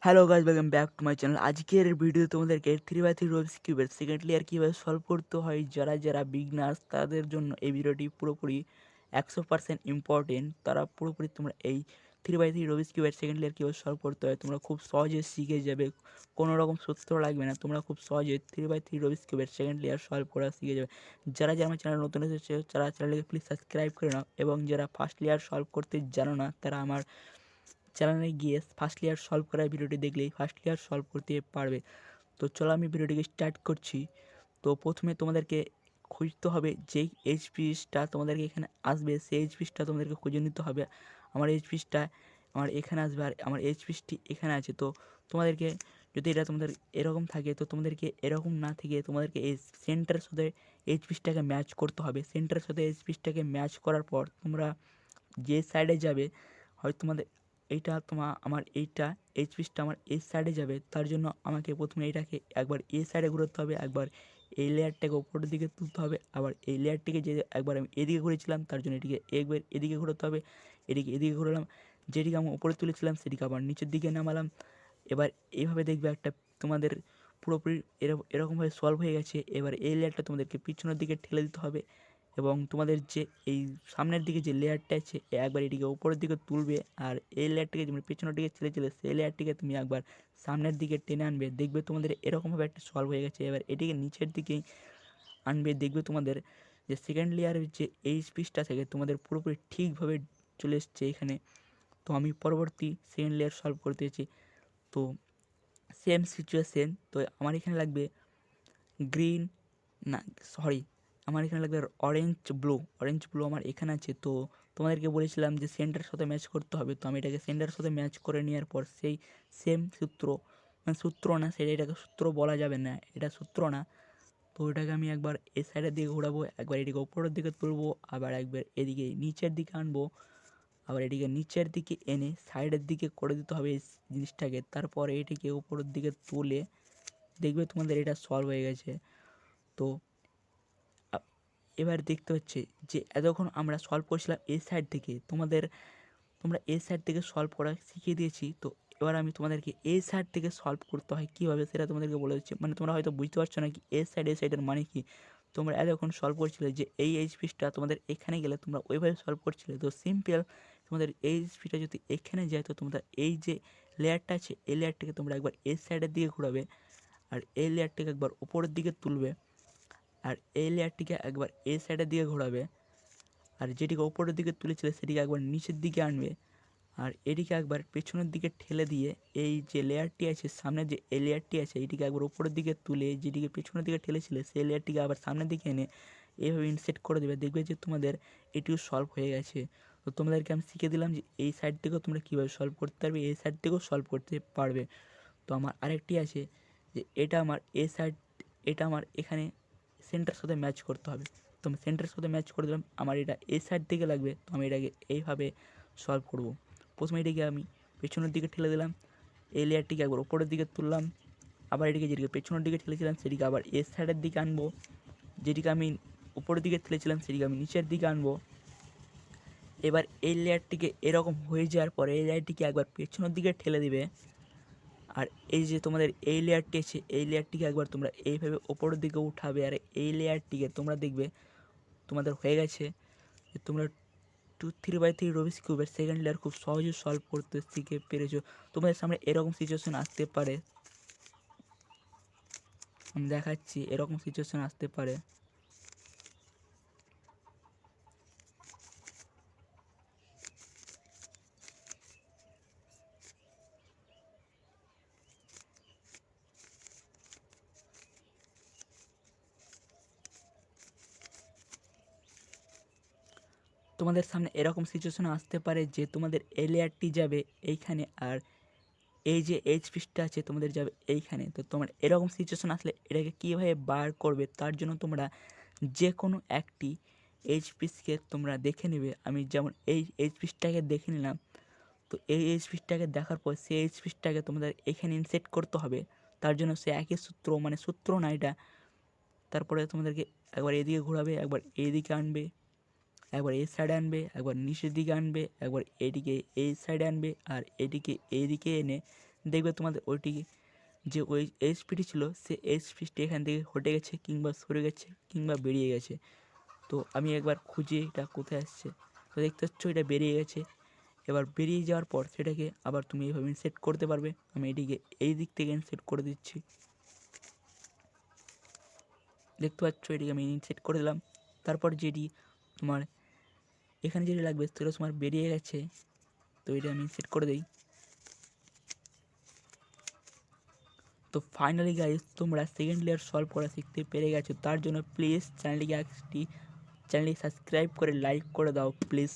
Hello guys, welcome back to my channel. আজকের video তোমাদেরকে 3x3 Rubik's কিউবের second layer কীভাবে সলভ করতে হয় যারা বিগনার্স তাদের জন্য এই ভিডিওটি পুরোপুরি 100% ইম্পর্টেন্ট। তারা পুরোপুরি তোমরা এই 3x3 রুবিক্স কিউবের সেকেন্ড লেয়ার কীভাবে সলভ করতে হয় তোমরা খুব সহজে শিখে যাবে। কোনো রকম সূত্র লাগবে না, তোমরা খুব সহজে 3x3 রুবিক্স কিউবের সেকেন্ড লেয়ার সলভ করা শিখে যাবে। যারা আমার চ্যানেল নতুন এসেছে তারা চ্যানেলকে প্লিজ সাবস্ক্রাইব করে নাও, এবং যারা ফার্স্ট লেয়ার সলভ করতে জানো না তারা আমার চ্যানেলে গিয়ে ফার্স্ট লেয়ার সলভ করার ভিডিওটি দেখলেই ফার্স্ট লেয়ার সলভ করতে পারবে। তো চলো আমি ভিডিওটিকে স্টার্ট করছি। তো প্রথমে তোমাদেরকে খুঁজতে হবে যেই এইচপিসটা তোমাদেরকে এখানে আসবে, সেই এইচপিসটা তোমাদেরকে খুঁজে নিতে হবে। আমার এইচপিসটা আমার এখানে আসবে, আর আমার এইচপিসটি এখানে আছে। তো তোমাদেরকে যদি এটা তোমাদের এরকম থাকে, তো তোমাদেরকে এরকম না থেকে তোমাদেরকে এই সেন্টারের সাথে এইচপিসটাকে ম্যাচ করতে হবে। সেন্টারের সাথে এইচপিসটাকে ম্যাচ করার পর তোমরা যে সাইডে যাবে, হয়তো তোমাদের আমার এইটা এইচপিসটা আমার এই সাইডে যাবে, তার জন্য আমাকে প্রথমে এটাকে একবার এই সাইডে ঘুরতে হবে, একবার এই লেয়ারটাকে উপরের দিকে তুলতে হবে, আবার এই লেয়ারটিকে যে একবার আমি এদিকে ঘুরেছিলাম তার জন্য এটিকে একবার এদিকে ঘুরতে হবে, এদিকে ঘুরালাম, যেটিকে আমি উপরে তুলেছিলাম সেটিকে আবার নিচের দিকে নামালাম। এবার এইভাবে দেখবে একটা তোমাদের পুরোপুরি এরকমভাবে সলভ হয়ে গেছে। এবার এই লেয়ারটা তোমাদেরকে পিছনের দিকে ঠেলে দিতে হবে, এবং তোমাদের যে এই সামনের দিকে যে লেয়ারটা আছে একবার এটিকে উপরের দিকে তুলবে, আর এই লেয়ারটিকে যেমন পেছনের দিকে ছেড়েছিলে সেই লেয়ারটিকে তুমি একবার সামনের দিকে টেনে আনবে, দেখবে তোমাদের এরকমভাবে একটা সলভ হয়ে গেছে। এবার এটিকে নিচের দিকেই আনবে, দেখবে তোমাদের যে সেকেন্ড লেয়ারের যে এইচ পিসটা থাকে তোমাদের পুরোপুরি ঠিকভাবে চলে এসছে এখানে। তো আমি পরবর্তী সেকেন্ড লেয়ার সলভ করতেছি। তো সেম সিচুয়েশন, তো আমার এখানে লাগবে গ্রিন, না সরি, আমার এখানে লাগবে অরেঞ্জ ব্লু আমার এখানে আছে। তো তোমাদেরকে বলেছিলাম যে সেন্টারের সাথে ম্যাচ করতে হবে, তো আমি এটাকে সেন্টারের সাথে ম্যাচ করে নেওয়ার পর সেই সেম সূত্র, মানে সূত্র না সেটা, এটাকে সূত্র বলা যাবে না, এটা সূত্র না। তো এটাকে আমি একবার এই সাইডের দিকে ঘোরাবো, একবার এদিকে উপরের দিকে তুলবো, আবার একবার এদিকে নিচের দিকে আনবো, আবার এটিকে নিচের দিকে এনে সাইডের দিকে করে দিতে হবে এই জিনিসটাকে। তারপর এটিকে উপরের দিকে তুলে দেখবে তোমাদের এটা সলভ হয়ে গেছে। তো এবার দেখতে হচ্ছে যে এতক্ষণ আমরা সলভ করছিলাম এই সাইড থেকে, তোমরা এই সাইড থেকে সলভ করা শিখিয়ে দিয়েছি। তো এবার আমি তোমাদেরকে এই সাইড থেকে সলভ করতে হয় কীভাবে সেটা তোমাদেরকে বলে দিচ্ছি। মানে তোমরা হয়তো বুঝতে পারছো না কি এই সাইডের মানে কি। তোমরা এতক্ষণ সলভ করছিলে যে এই এইচপিসটা তোমাদের এখানে গেলে তোমরা ওইভাবে সলভ করছিলে, তো সিম্পল তোমাদের এই এইচপিটা যদি এখানে যায় তো তোমরা এই যে লেয়ারটা আছে এই লেয়ারটাকে তোমরা একবার এই সাইডের দিকে ঘোরাবে, আর এই লেয়ারটাকে একবার উপরের দিকে তুলবে, আর এই লেয়ারটিকে একবার এই সাইডের দিকে ঘোরাবে, আর যেটিকে উপরের দিকে তুলেছিলে সেটিকে একবার নিচের দিকে আনবে, আর এটিকে একবার পেছনের দিকে ঠেলে দিয়ে এই যে লেয়ারটি আছে সামনের যে এই লেয়ারটি আছে এইটিকে একবার উপরের দিকে তুলে যেটিকে পেছনের দিকে ঠেলেছিলে সেই লেয়ারটিকে আবার সামনের দিকে এনে এইভাবে ইনসেট করে দেবে, দেখবে যে তোমাদের এটিও সলভ হয়ে গেছে। তো তোমাদেরকে আমি শিখে দিলাম যে এই সাইড থেকেও তোমরা কীভাবে সলভ করতে পারবে, এই সাইড থেকেও সলভ করতে পারবে। তো আমার আরেকটি আছে যে এটা আমার এই সাইড, এটা আমার এখানে সেন্টারের সাথে ম্যাচ করতে হবে। তো আমি সেন্টারের সাথে ম্যাচ করে দিলাম, আমার এটা এই সাইড থেকে লাগবে, তো আমি এটাকে এইভাবে সলভ করব। প্রথমে এটিকে আমি পেছনের দিকে ঠেলে দিলাম, এই লেয়ারটিকে একবার উপরের দিকে তুললাম, আবার এটিকে যেটিকে পেছনের দিকে ঠেলেছিলাম সেটিকে আবার এই সাইডের দিকে আনবো, যেটিকে আমি উপরের দিকে ঠেলেছিলাম সেটিকে আমি নিচের দিকে আনবো। এবার এই লেয়ারটিকে এরকম হয়ে যাওয়ার পরে এই লেয়ারটিকে একবার পেছনের দিকে ঠেলে দিবে, আর এই যে তোমাদের এই লেয়ারটি আছে এই লেয়ারটিকে একবার তোমরা এইভাবে ওপরের দিকে উঠাবে, আর এই লেয়ারটিকে তোমরা দেখবে তোমাদের হয়ে গেছে যে তোমরা 2 3x3 রুবিক্স কিউবের সেকেন্ড লেয়ার খুব সহজে সলভ করতে শিখে পেরেছো। তোমাদের সামনে এরকম সিচুয়েশন আসতে পারে, আমি দেখাচ্ছি এরকম সিচুয়েশন আসতে পারে। তোমাদের সামনে এরকম সিচুয়েশন আসতে পারে যে তোমাদের এই লেয়ারটি যাবে এইখানে, আর এই যে এইচ পিসটা আছে তোমাদের যাবে এইখানে। তো তোমার এরকম সিচুয়েশন আসলে এটাকে কীভাবে বার করবে তার জন্য তোমরা যে কোনো একটি এইচ পিসকে তোমরা দেখে নেবে। আমি যেমন এই এইচ পিসটাকে দেখে নিলাম, তো এই এইচ পিসটাকে দেখার পর সেই এইচ পিসটাকে তোমাদের এখানে ইনসেট করতে হবে। তার জন্য সে একই সূত্র, মানে সূত্র না এটা। তারপরে তোমাদেরকে একবার এদিকে ঘোরাবে, একবার এইদিকে আনবে, একবার এই সাইডে আনবে, একবার নিচের দিকে আনবে, একবার এদিকে এই সাইডে আনবে, আর এদিকে এইদিকে এনে দেখবে তোমাদের ওইটি যে ওই এইচপিটি ছিল সে এইচপিটি এখান থেকে হটে গেছে কিংবা সরে গেছে কিংবা বেরিয়ে গেছে। তো আমি একবার খুঁজে এটা কোথায় আসছে, তো দেখতে পাচ্ছ এটা বেরিয়ে গেছে। এবার বেরিয়ে যাওয়ার পর সেটাকে আবার তুমি এইভাবে সেট করতে পারবে। আমি এটিকে এই দিক থেকে সেট করে দিচ্ছি, দেখতে পাচ্ছ এটিকে আমি সেট করে দিলাম। তারপর যেটি তোমার এখানে যেটি লাগবে সেটা তোমার বেরিয়ে গেছে, তো এটা আমি সেট করে দিই। তো ফাইনালি গাইস তোমরা সেকেন্ড লেয়ার সলভ করা শিখতে পেরে গেছো। তার জন্য প্লিজ চ্যানেলটিকে সাবস্ক্রাইব করে লাইক করে দাও প্লিজ।